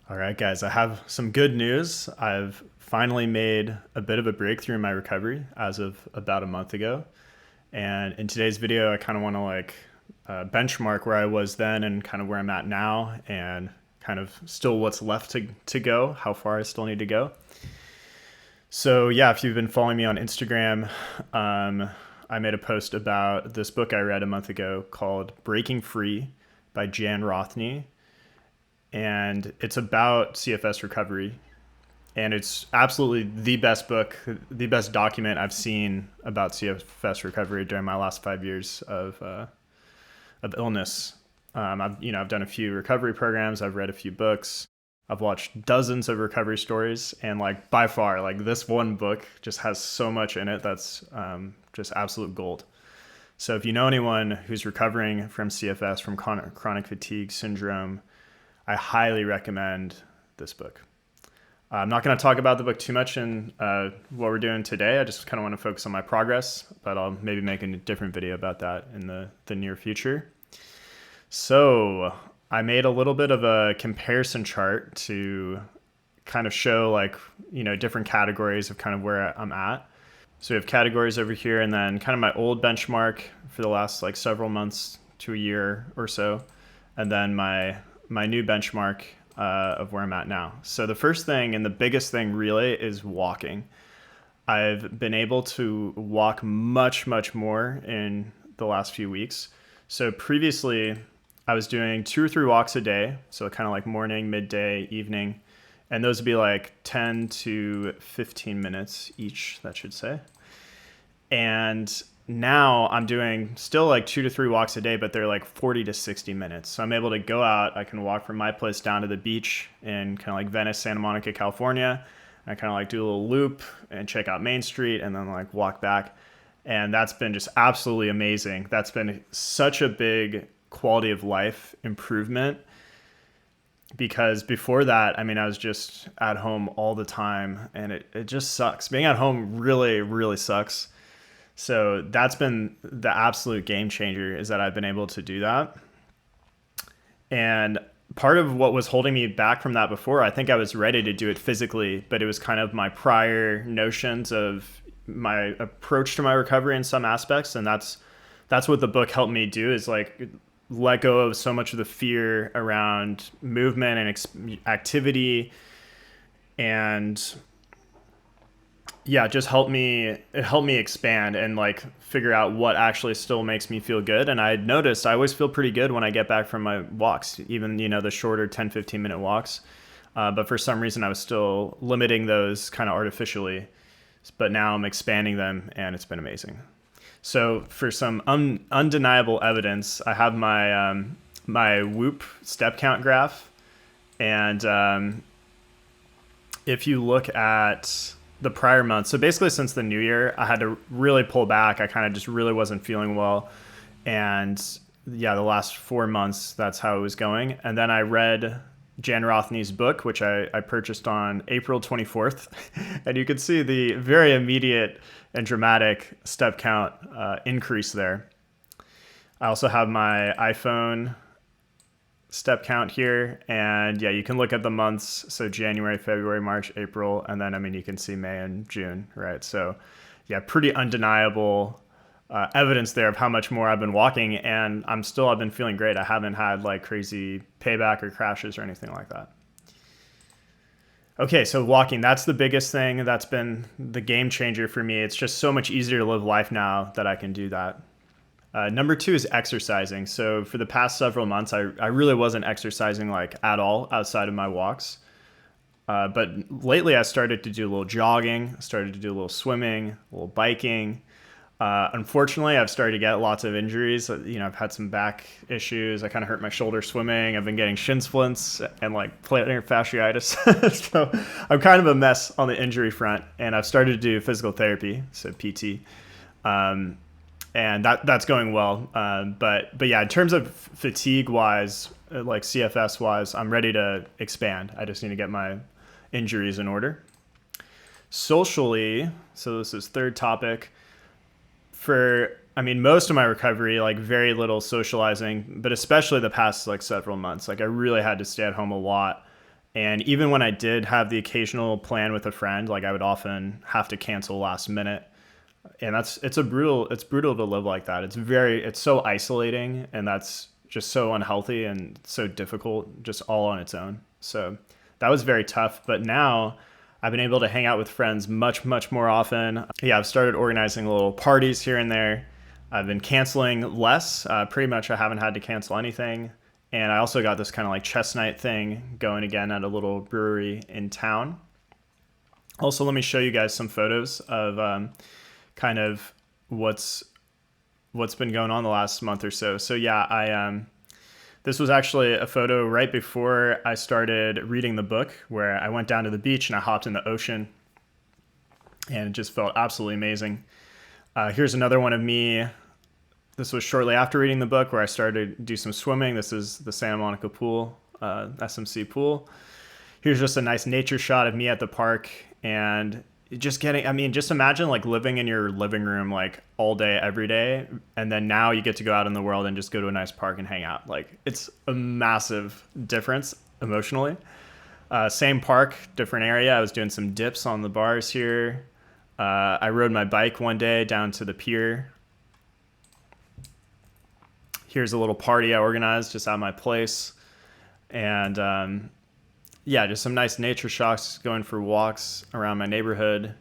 All right, guys, I have some good news. I've finally made a bit of a breakthrough in my recovery as of about a month ago. And in today's video, I kind of want to benchmark where I was then and kind of where I'm at now and kind of still what's left to go, how far I still need to go. So, yeah, if you've been following me on Instagram, I made a post about this book I read a month ago called Breaking Free by Jan Rothney, and it's about CFS recovery. And it's absolutely the best book, the best document I've seen about CFS recovery during my last 5 years of illness. I've done a few recovery programs. I've read a few books. I've watched dozens of recovery stories, and by far, this one book just has so much in it that's just absolute gold. So if you know anyone who's recovering from CFS, from chronic fatigue syndrome, I highly recommend this book. I'm not going to talk about the book too much in what we're doing today. I just kind of want to focus on my progress, but I'll maybe make a different video about that in the near future. So I made a little bit of a comparison chart to kind of show different categories of kind of where I'm at. So we have categories over here, and then kind of my old benchmark for the last several months to a year or so, and then my new benchmark of where I'm at now. So the first thing and the biggest thing really is walking. I've been able to walk much, much more in the last few weeks. So previously I was doing 2 or 3 walks a day. So kind of morning, midday, evening. And those would be 10 to 15 minutes each, that should say. And now I'm doing still 2 to 3 walks a day, but they're 40 to 60 minutes. So I'm able to go out. I can walk from my place down to the beach in kind of Venice, Santa Monica, California. I kind of do a little loop and check out Main Street and then walk back. And that's been just absolutely amazing. That's been such a big quality of life improvement, because before that, I was just at home all the time, and it just sucks. Being at home really, really sucks. So that's been the absolute game changer, is that I've been able to do that. And part of what was holding me back from that before, I think I was ready to do it physically, but it was kind of my prior notions of my approach to my recovery in some aspects. And that's what the book helped me do, is let go of so much of the fear around movement and activity, and it just helped me expand and figure out what actually still makes me feel good. And I had noticed I always feel pretty good when I get back from my walks, even the shorter 10-15 minute walks, but for some reason I was still limiting those kind of artificially. But now I'm expanding them, and it's been amazing. So for some undeniable evidence, I have my my Whoop step count graph, and if you look at the prior month, so basically since the new year, I had to really pull back. I kind of just really wasn't feeling well, and the last 4 months, that's how it was going. And then I read Jan Rothney's book, which I purchased on April 24th, and you could see the very immediate and dramatic step count increase there. I also have my iPhone step count here, and you can look at the months. So January, February, March, April, and then you can see May and June, right? So pretty undeniable evidence there of how much more I've been walking, and I've been feeling great. I haven't had crazy payback or crashes or anything like that. Okay, so walking, that's the biggest thing. That's been the game changer for me. It's just so much easier to live life now that I can do that. Number 2 is exercising. So for the past several months, I really wasn't exercising at all outside of my walks. But lately I started to do a little jogging, started to do a little swimming, a little biking. Unfortunately, I've started to get lots of injuries. I've had some back issues. I kind of hurt my shoulder swimming. I've been getting shin splints and plantar fasciitis. So I'm kind of a mess on the injury front, and I've started to do physical therapy, so PT. And that's going well. But in terms of fatigue wise, CFS wise, I'm ready to expand. I just need to get my injuries in order. Socially, so this is third topic. Most of my recovery, very little socializing, but especially the past several months, I really had to stay at home a lot. And even when I did have the occasional plan with a friend, like I would often have to cancel last minute. And it's brutal to live like that. It's so isolating, and that's just so unhealthy and so difficult just all on its own. So that was very tough. But now I've been able to hang out with friends much more often. Yeah, I've started organizing little parties here and there. I've been canceling less. Pretty much I haven't had to cancel anything. And I also got this kind of like chess night thing going again at a little brewery in town. Also, let me show you guys some photos of kind of what's been going on the last month or so. So yeah, this was actually a photo right before I started reading the book, where I went down to the beach and I hopped in the ocean, and it just felt absolutely amazing. Here's another one of me. This was shortly after reading the book, where I started to do some swimming. This is the Santa Monica pool, SMC pool. Here's just a nice nature shot of me at the park, and just imagine like living in your living room like all day, every day. And then now you get to go out in the world and just go to a nice park and hang out. Like, it's a massive difference emotionally. Same park, different area. I was doing some dips on the bars here. I rode my bike one day down to the pier. Here's a little party I organized just at my place. And yeah, just some nice nature shots, going for walks around my neighborhood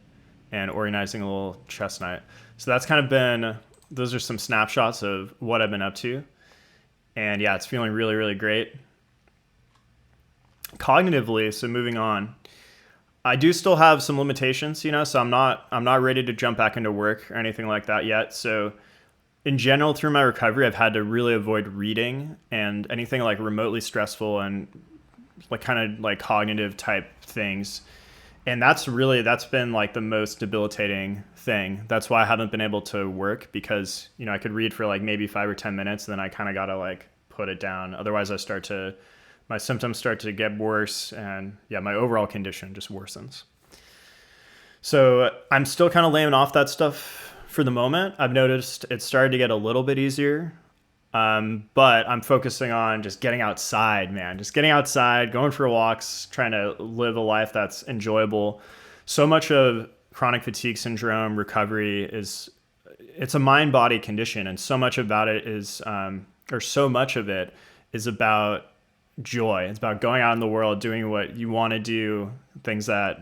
and organizing a little chess night. So that's kind of been, those are some snapshots of what I've been up to. And yeah, it's feeling really great. Cognitively, so moving on, I do still have some limitations, so I'm not ready to jump back into work or anything like that yet. So in general, through my recovery, I've had to really avoid reading and anything like remotely stressful and like kind of like cognitive type things. And that's been like the most debilitating thing. That's why I haven't been able to work, because, I could read for like maybe 5 or 10 minutes, and then I kind of got to like put it down. Otherwise my symptoms start to get worse, and yeah, my overall condition just worsens. So I'm still kind of laying off that stuff for the moment. I've noticed it started to get a little bit easier. But I'm focusing on just getting outside, man. Just getting outside, going for walks, trying to live a life that's enjoyable. So much of chronic fatigue syndrome recovery it's a mind-body condition, and so much about it so much of it is about joy. It's about going out in the world, doing what you want to do, things that,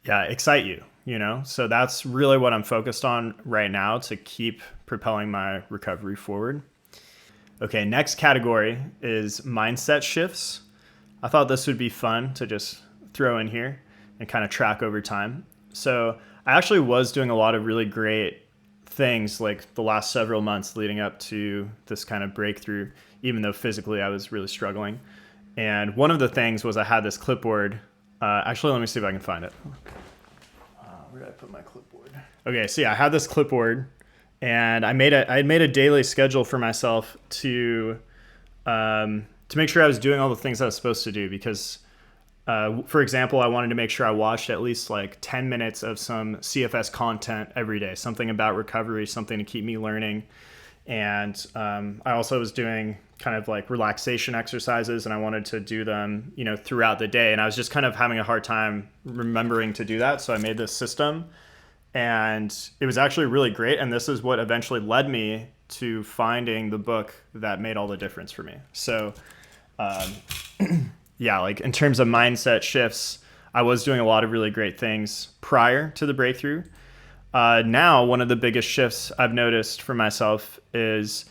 excite you. So that's really what I'm focused on right now to keep propelling my recovery forward. Okay, next category is mindset shifts. I thought this would be fun to just throw in here and kind of track over time. So I actually was doing a lot of really great things like the last several months leading up to this kind of breakthrough, even though physically I was really struggling. And one of the things was I had this clipboard. Actually, let me see if I can find it. Where did I put my clipboard? Okay, so yeah, I had this clipboard, and I had made a daily schedule for myself to make sure I was doing all the things I was supposed to do. Because, for example, I wanted to make sure I watched at least like 10 minutes of some CFS content every day, something about recovery, something to keep me learning. And I also was doing kind of like relaxation exercises, and I wanted to do them, throughout the day. And I was just kind of having a hard time remembering to do that. So I made this system, and it was actually really great. And this is what eventually led me to finding the book that made all the difference for me. So yeah, like in terms of mindset shifts, I was doing a lot of really great things prior to the breakthrough. Now, one of the biggest shifts I've noticed for myself is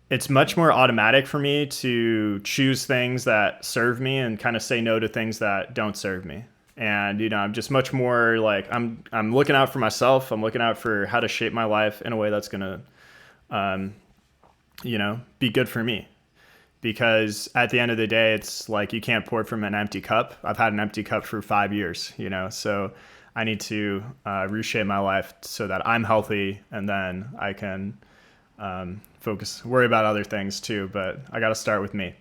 it's much more automatic for me to choose things that serve me and kind of say no to things that don't serve me. And, I'm just much more like, I'm looking out for myself. I'm looking out for how to shape my life in a way that's going to, be good for me. Because at the end of the day, it's like you can't pour from an empty cup. I've had an empty cup for 5 years, so I need to reshape my life so that I'm healthy, and then I can worry about other things too. But I got to start with me.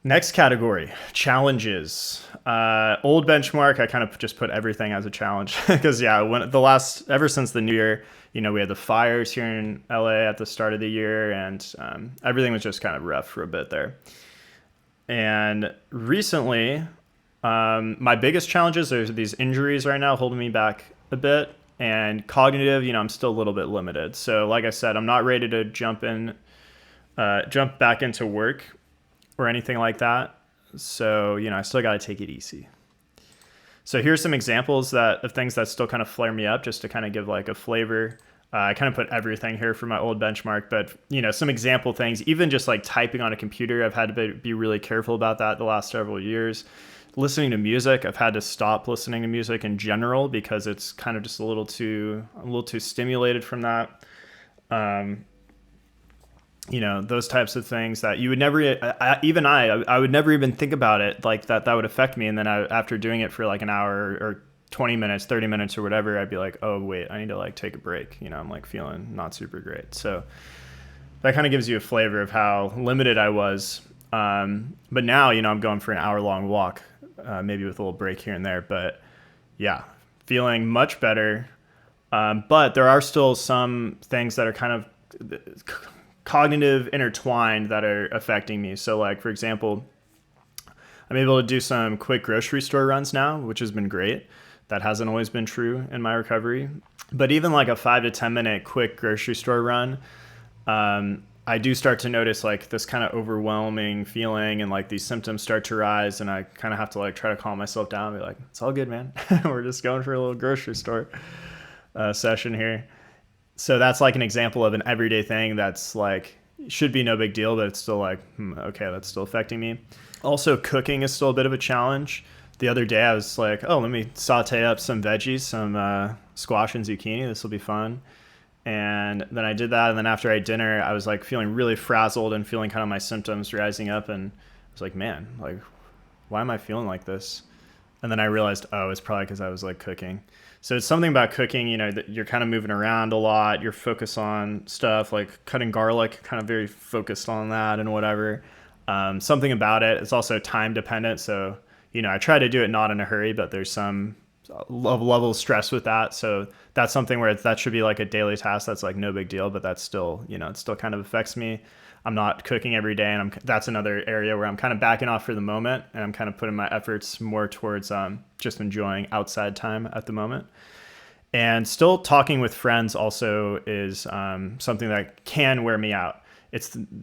Next category, challenges. Old benchmark, I kind of just put everything as a challenge because ever since the new year, we had the fires here in LA at the start of the year, and everything was just kind of rough for a bit there. And recently, my biggest challenges are these injuries right now holding me back a bit. And cognitive, I'm still a little bit limited. So like I said, I'm not ready to jump back into work or anything like that. So, I still got to take it easy. So here's some examples of things that still kind of flare me up, just to kind of give like a flavor. I kind of put everything here for my old benchmark, but some example things, even just like typing on a computer, I've had to be really careful about that the last several years. Listening to music, I've had to stop listening to music in general because it's kind of just a little too stimulated from that. Those types of things that you would never, I would never even think about it like that would affect me. And then after doing it for like an hour or 20 minutes, 30 minutes or whatever, I'd be like, oh wait, I need to like take a break. I'm like feeling not super great. So that kind of gives you a flavor of how limited I was. But now, I'm going for an hour-long walk, maybe with a little break here and there. But yeah, feeling much better. But there are still some things that are kind of cognitive intertwined that are affecting me. So like, for example, I'm able to do some quick grocery store runs now, which has been great. That hasn't always been true in my recovery. But even like a 5 to 10 minute quick grocery store run, I do start to notice like this kind of overwhelming feeling and like these symptoms start to rise, and I kind of have to like try to calm myself down and be like, it's all good, man. We're just going for a little grocery store session here. So that's like an example of an everyday thing that's like, should be no big deal, but it's still like, okay, that's still affecting me. Also, cooking is still a bit of a challenge. The other day I was like, oh, let me saute up some veggies, some squash and zucchini. This will be fun. And then I did that. And then after I ate dinner, I was like feeling really frazzled and feeling kind of my symptoms rising up. And I was like, man, like, why am I feeling like this? And then I realized, oh, it's probably because I was like cooking. So it's something about cooking, that you're kind of moving around a lot. You're focused on stuff like cutting garlic, kind of very focused on that and whatever. Something about it. It's also time dependent. So, I try to do it not in a hurry, but there's some level of stress with that. So that's something where that should be like a daily task. That's like no big deal, but that's still, it still kind of affects me. I'm not cooking every day, and that's another area where I'm kind of backing off for the moment, and I'm kind of putting my efforts more towards just enjoying outside time at the moment. And still talking with friends also is something that can wear me out.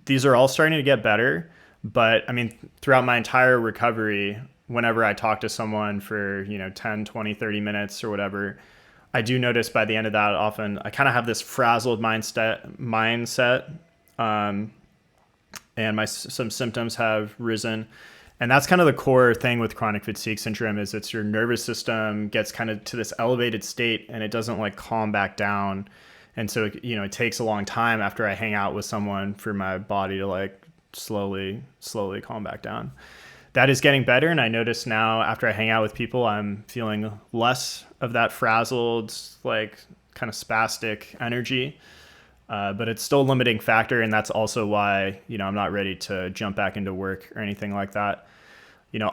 These are all starting to get better, but I mean, throughout my entire recovery, whenever I talk to someone for 10, 20, 30 minutes or whatever, I do notice by the end of that, often I kind of have this frazzled mindset, and some symptoms have risen. And that's kind of the core thing with chronic fatigue syndrome, is it's your nervous system gets kind of to this elevated state and it doesn't like calm back down. And so, it takes a long time after I hang out with someone for my body to like slowly calm back down. That is getting better. And I notice now after I hang out with people, I'm feeling less of that frazzled, like kind of spastic energy. But it's still a limiting factor. And that's also why, I'm not ready to jump back into work or anything like that.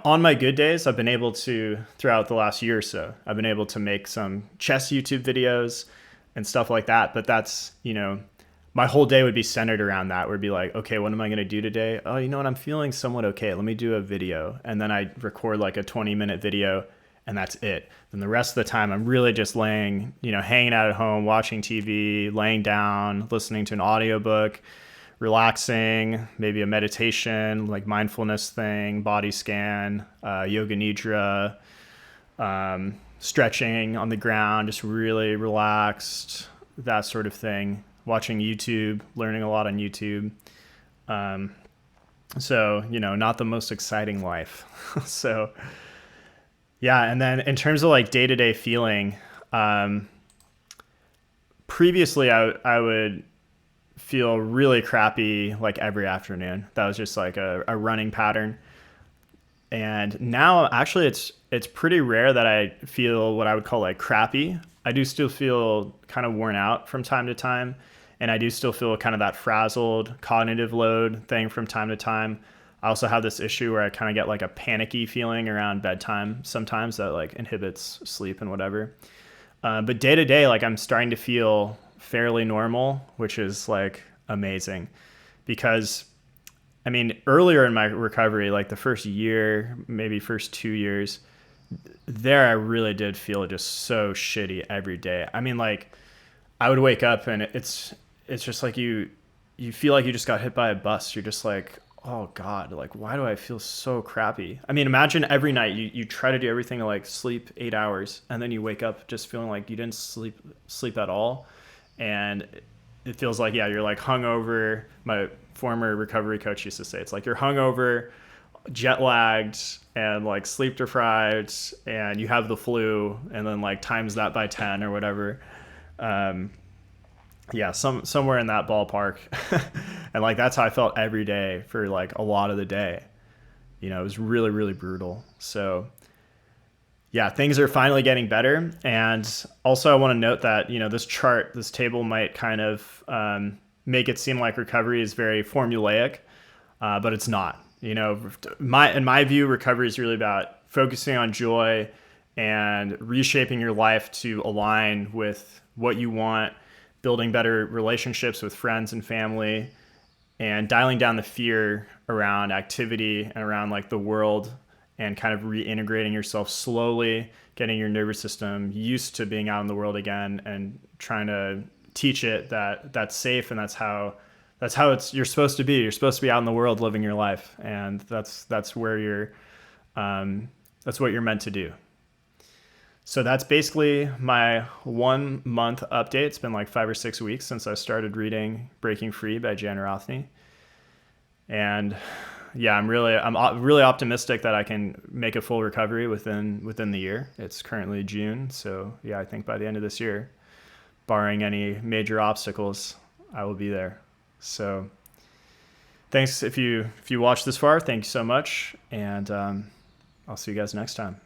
On my good days, I've been able to, throughout the last year or so, I've been able to make some chess YouTube videos and stuff like that. But that's, my whole day would be centered around that. Would be like, okay, what am I going to do today? Oh, you know what? I'm feeling somewhat okay. Let me do a video. And then I record like a 20-minute video, and that's it. Then the rest of the time, I'm really just laying, hanging out at home, watching TV, laying down, listening to an audiobook, relaxing, maybe a meditation, like mindfulness thing, body scan, yoga nidra, stretching on the ground, just really relaxed, that sort of thing. Watching YouTube, learning a lot on YouTube. So, not the most exciting life. So, yeah. And then in terms of like day-to-day feeling, previously I would feel really crappy like every afternoon. That was just like a running pattern. And now actually it's pretty rare that I feel what I would call like crappy. I do still feel kind of worn out from time to time. And I do still feel kind of that frazzled cognitive load thing from time to time. I also have this issue where I kind of get like a panicky feeling around bedtime sometimes that like inhibits sleep and whatever. But day to day, like I'm starting to feel fairly normal, which is like amazing, because I mean, earlier in my recovery, like the first year, maybe first 2 years, there I really did feel just so shitty every day. I mean, like I would wake up and it's just like you feel like you just got hit by a bus. You're just like, oh God, like why do I feel so crappy? I mean, imagine every night you try to do everything to like sleep 8 hours, and then you wake up just feeling like you didn't sleep at all, and it feels like, yeah, you're like hungover. My former recovery coach used to say it's like you're hungover, jet lagged, and like sleep deprived, and you have the flu, and then like times that by 10 or whatever. Um, yeah, somewhere in that ballpark. And like that's how I felt every day for like a lot of the day. It was really, really brutal. So yeah, things are finally getting better. And also I want to note that, this table might kind of make it seem like recovery is very formulaic, but it's not. In my view, recovery is really about focusing on joy and reshaping your life to align with what you want, building better relationships with friends and family, and dialing down the fear around activity and around like the world, and kind of reintegrating yourself slowly, getting your nervous system used to being out in the world again, and trying to teach it that that's safe, and that's how you're supposed to be. You're supposed to be out in the world living your life, and that's where that's what you're meant to do. So that's basically my 1 month update. It's been like 5 or 6 weeks since I started reading Breaking Free by Jan Rothney. And yeah, I'm really optimistic that I can make a full recovery within the year. It's currently June, so yeah, I think by the end of this year, barring any major obstacles, I will be there. So thanks if you watched this far. Thank you so much, and I'll see you guys next time.